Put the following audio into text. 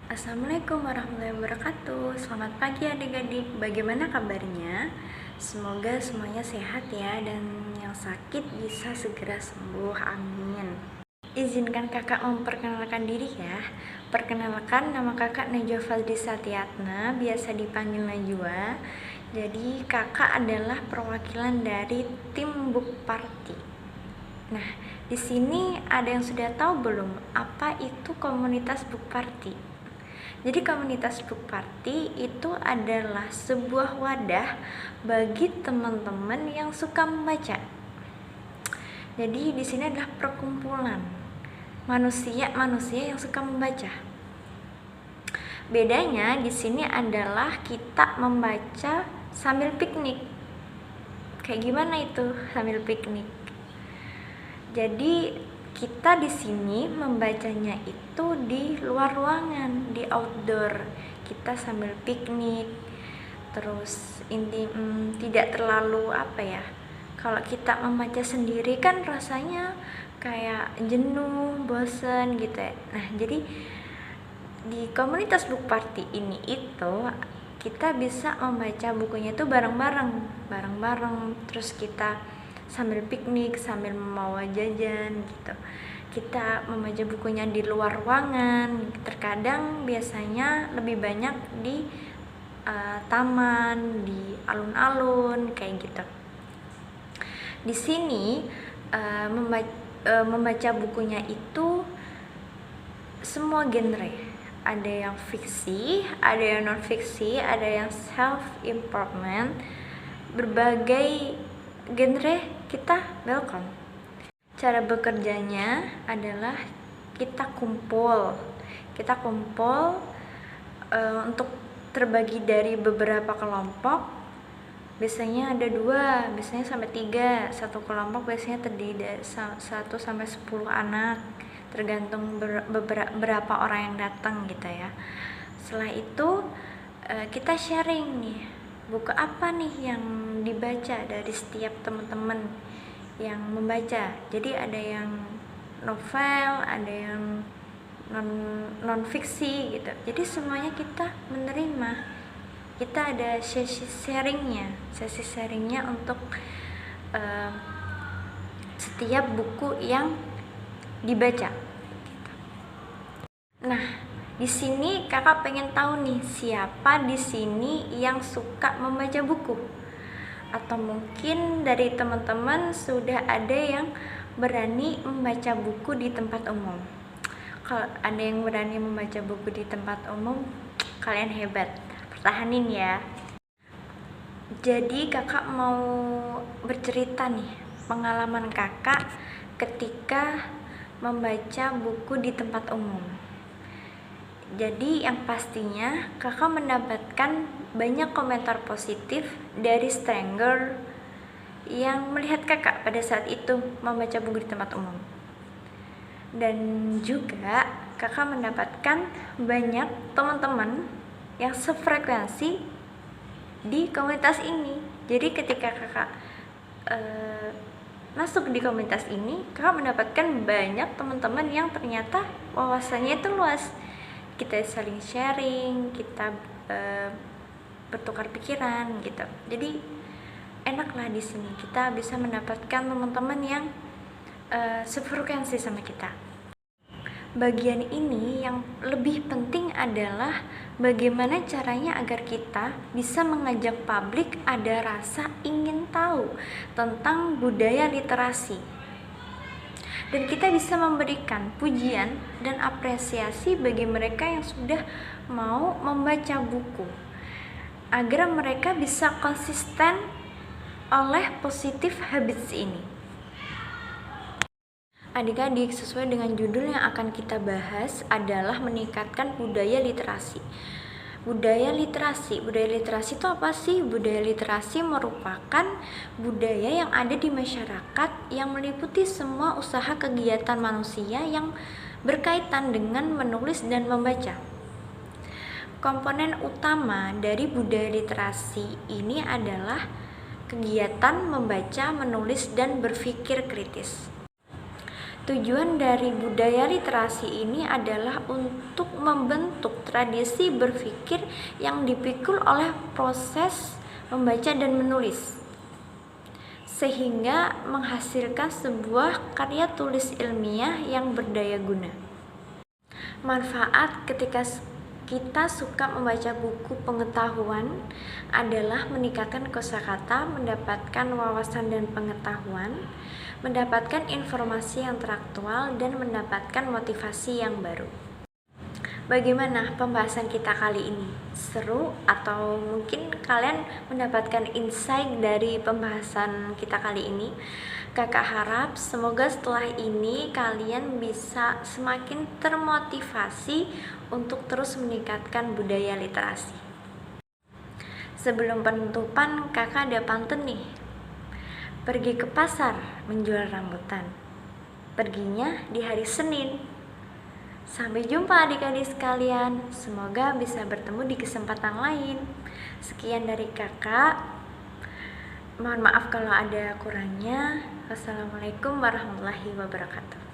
Assalamualaikum warahmatullahi wabarakatuh. Selamat pagi adik-adik. Bagaimana kabarnya? Semoga semuanya sehat ya, dan yang sakit bisa segera sembuh. Amin. Izinkan kakak memperkenalkan diri ya. Perkenalkan, nama kakak Najwa Fadli Satyatna, biasa dipanggil Najwa. Jadi kakak adalah perwakilan dari tim Book Party. Nah, di sini ada yang sudah tahu belum apa itu komunitas Book Party? Jadi komunitas Book Party itu adalah sebuah wadah bagi teman-teman yang suka membaca. Jadi di sini adalah perkumpulan manusia yang suka membaca. Bedanya di sini adalah kita membaca sambil piknik. Kayak gimana itu sambil piknik? Jadi kita di sini membacanya itu di luar ruangan, di outdoor. Kita sambil piknik. Terus tidak terlalu kalau kita membaca sendiri kan rasanya kayak jenuh, bosen gitu ya. Nah, jadi di komunitas Book Party ini itu kita bisa membaca bukunya itu bareng-bareng. Terus kita sambil piknik, sambil membawa jajan gitu. Kita membaca bukunya di luar ruangan. Terkadang biasanya lebih banyak di taman, di alun-alun kayak gitu. Di sini membaca bukunya itu semua genre. Ada yang fiksi, ada yang non fiksi, ada yang self improvement, berbagai genre kita welcome. Cara bekerjanya adalah kita kumpul untuk terbagi dari beberapa kelompok. Biasanya ada 2, biasanya sampai 3. Satu kelompok biasanya terdiri dari 1 sampai 10 anak, tergantung berapa orang yang datang gitu ya. Setelah itu kita sharing nih, buku apa nih yang dibaca dari setiap teman-teman yang membaca. Jadi ada yang novel, ada yang non fiksi gitu. Jadi semuanya kita menerima. Kita ada sesi sharingnya untuk setiap buku yang dibaca. Nah, di sini kakak pengen tahu nih, siapa di sini yang suka membaca buku? Atau mungkin dari teman-teman sudah ada yang berani membaca buku di tempat umum. Kalau ada yang berani membaca buku di tempat umum, kalian hebat. Pertahanin ya. Jadi kakak mau bercerita nih pengalaman kakak ketika membaca buku di tempat umum. Jadi yang pastinya kakak mendapatkan banyak komentar positif dari stranger yang melihat kakak pada saat itu membaca buku di tempat umum. Dan juga kakak mendapatkan banyak teman-teman yang sefrekuensi di komunitas ini. Jadi ketika kakak masuk di komunitas ini, kakak mendapatkan banyak teman-teman yang ternyata wawasannya itu luas. Kita saling sharing, kita bertukar pikiran gitu. Jadi enaklah di sini kita bisa mendapatkan teman-teman yang sefrekuensi sama kita. Bagian ini yang lebih penting adalah bagaimana caranya agar kita bisa mengajak publik ada rasa ingin tahu tentang budaya literasi. Dan kita bisa memberikan pujian dan apresiasi bagi mereka yang sudah mau membaca buku, agar mereka bisa konsisten oleh positif habits ini. Adik-adik, sesuai dengan judul yang akan kita bahas adalah meningkatkan budaya literasi. Budaya literasi itu apa sih? Budaya literasi merupakan budaya yang ada di masyarakat yang meliputi semua usaha kegiatan manusia yang berkaitan dengan menulis dan membaca. Komponen utama dari budaya literasi ini adalah kegiatan membaca, menulis, dan berpikir kritis. Tujuan dari budaya literasi ini adalah untuk membentuk tradisi berpikir yang dipikul oleh proses membaca dan menulis, sehingga menghasilkan sebuah karya tulis ilmiah yang berdaya guna. Manfaat ketika kita suka membaca buku pengetahuan adalah meningkatkan kosakata, mendapatkan wawasan dan pengetahuan, mendapatkan informasi yang teraktual, dan mendapatkan motivasi yang baru. Bagaimana pembahasan kita kali ini? Seru atau mungkin kalian mendapatkan insight dari pembahasan kita kali ini? Kakak harap semoga setelah ini kalian bisa semakin termotivasi untuk terus meningkatkan budaya literasi. Sebelum penutupan, kakak ada pantun nih. Pergi ke pasar menjual rambutan. Perginya di hari Senin. Sampai jumpa adik-adik sekalian. Semoga bisa bertemu di kesempatan lain. Sekian dari kakak. Mohon maaf kalau ada kurangnya. Wassalamualaikum warahmatullahi wabarakatuh.